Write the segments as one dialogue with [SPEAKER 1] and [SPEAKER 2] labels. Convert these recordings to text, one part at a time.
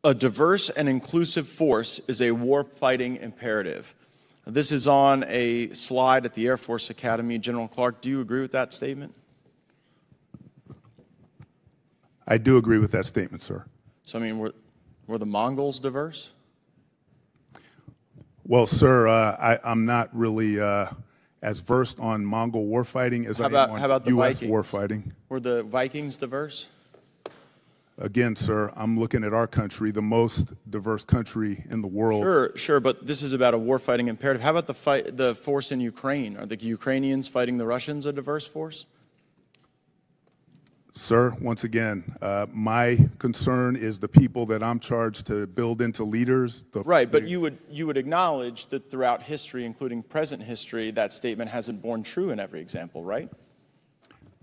[SPEAKER 1] A diverse and inclusive force is a war-fighting imperative. This is on a slide at the Air Force Academy. General Clark, do you agree with that statement?
[SPEAKER 2] I do agree with that statement, sir.
[SPEAKER 1] So, I mean, were the Mongols diverse?
[SPEAKER 2] Well, sir, I'm not really as versed on Mongol warfighting as I am on U.S. warfighting.
[SPEAKER 1] Were the Vikings diverse?
[SPEAKER 2] Again, sir, I'm looking at our country, the most diverse country in the world.
[SPEAKER 1] Sure, but this is about a warfighting imperative. How about the force in Ukraine? Are the Ukrainians fighting the Russians a diverse force?
[SPEAKER 2] Sir, once again, my concern is the people that I'm charged to build into leaders.
[SPEAKER 1] Right, but you would acknowledge that throughout history, including present history, that statement hasn't borne true in every example, right?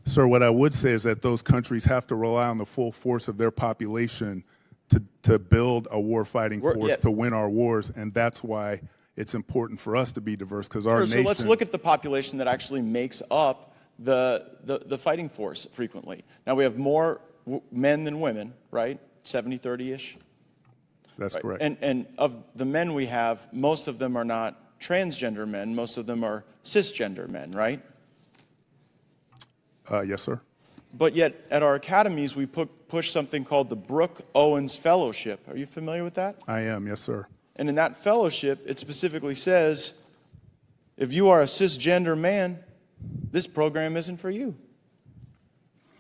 [SPEAKER 2] Sir, what I would say is that those countries have to rely on the full force of their population to build a war-fighting force to win our wars, and that's why it's important for us to be diverse, because our nation...
[SPEAKER 1] So let's look at the population that actually makes up the fighting force frequently. Now, we have more men than women, right? 70-30-ish?
[SPEAKER 2] That's correct.
[SPEAKER 1] And of the men we have, most of them are not transgender men. Most of them are cisgender men, right?
[SPEAKER 2] Yes, sir.
[SPEAKER 1] But yet, at our academies, we push something called the Brooke Owens Fellowship. Are you familiar with that?
[SPEAKER 2] I am, yes, sir.
[SPEAKER 1] And in that fellowship, it specifically says, if you are a cisgender man, this program isn't for you.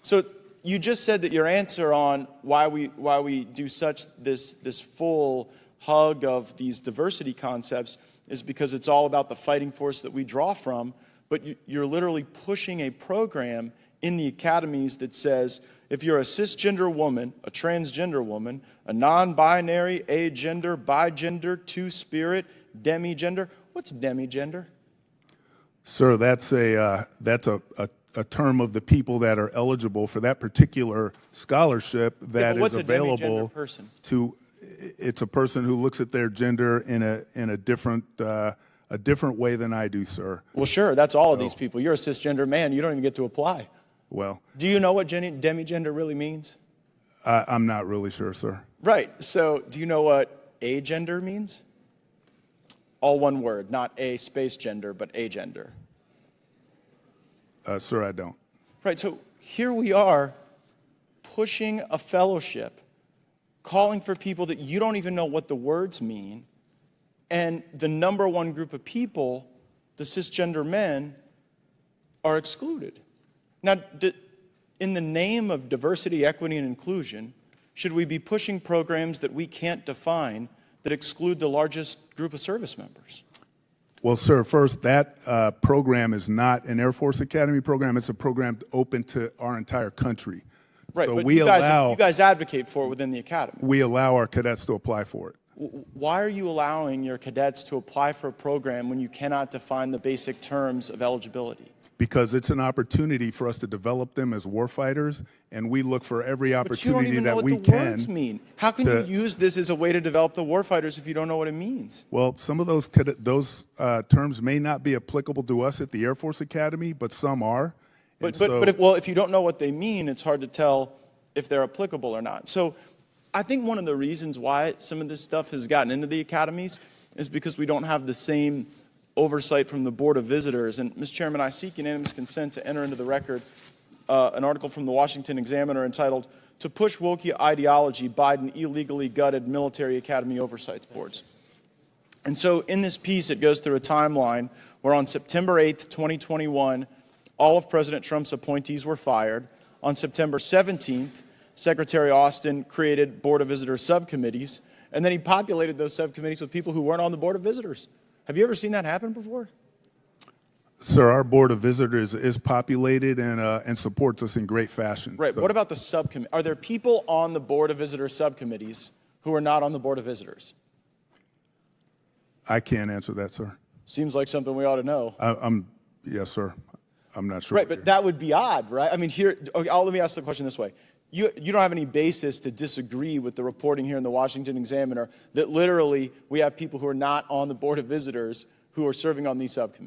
[SPEAKER 1] So you just said that your answer on why we do this full hug of these diversity concepts is because it's all about the fighting force that we draw from. But you're literally pushing a program in the academies that says, if you're a cisgender woman, a transgender woman, a non-binary, agender, bigender, two-spirit, demigender. What's demigender?
[SPEAKER 2] Sir, that's a term of the people that are eligible for that particular scholarship that is available to. It's a person who looks at their gender in a different way than I do, sir.
[SPEAKER 1] Well, sure, that's all of these people. You're a cisgender man. You don't even get to apply.
[SPEAKER 2] Well,
[SPEAKER 1] do you know what demigender really means?
[SPEAKER 2] I'm not really sure, sir.
[SPEAKER 1] Right. So do you know what agender means? All one word, not a space gender, but agender.
[SPEAKER 2] Sir, I don't.
[SPEAKER 1] Right. So here we are pushing a fellowship, calling for people that you don't even know what the words mean. And the number one group of people, the cisgender men, are excluded. Now, in the name of diversity, equity, and inclusion, should we be pushing programs that we can't define that exclude the largest group of service members?
[SPEAKER 2] Well, sir, first, that program is not an Air Force Academy program. It's a program open to our entire country.
[SPEAKER 1] Right,
[SPEAKER 2] so
[SPEAKER 1] but you guys advocate for it within the academy.
[SPEAKER 2] We allow our cadets to apply for it.
[SPEAKER 1] Why are you allowing your cadets to apply for a program when you cannot define the basic terms of eligibility?
[SPEAKER 2] Because it's an opportunity for us to develop them as warfighters, and we look for every opportunity that we can.
[SPEAKER 1] But you don't even know what the words mean. How can you use this as a way to develop the warfighters if you don't know what it means?
[SPEAKER 2] Well, some of those terms may not be applicable to us at the Air Force Academy, but some are.
[SPEAKER 1] But if you don't know what they mean, it's hard to tell if they're applicable or not. So I think one of the reasons why some of this stuff has gotten into the academies is because we don't have the same oversight from the Board of Visitors. And, Mr. Chairman, I seek unanimous consent to enter into the record an article from the Washington Examiner entitled, "To Push Woke Ideology, Biden Illegally Gutted Military Academy Oversight Boards." And so in this piece, it goes through a timeline where on September 8th, 2021, all of President Trump's appointees were fired. On September 17th, Secretary Austin created Board of Visitors subcommittees, and then he populated those subcommittees with people who weren't on the Board of Visitors. Have you ever seen that happen before?
[SPEAKER 2] Sir, our Board of Visitors is populated and supports us in great fashion.
[SPEAKER 1] Right. So. What about the subcommittee? Are there people on the Board of Visitors subcommittees who are not on the Board of Visitors?
[SPEAKER 2] I can't answer that, sir.
[SPEAKER 1] Seems like something we ought to know.
[SPEAKER 2] Yes, sir. I'm not sure.
[SPEAKER 1] Right, but that would be odd, right? I mean, let me ask the question this way. You don't have any basis to disagree with the reporting here in the Washington Examiner that literally we have people who are not on the Board of Visitors who are serving on these subcommittees.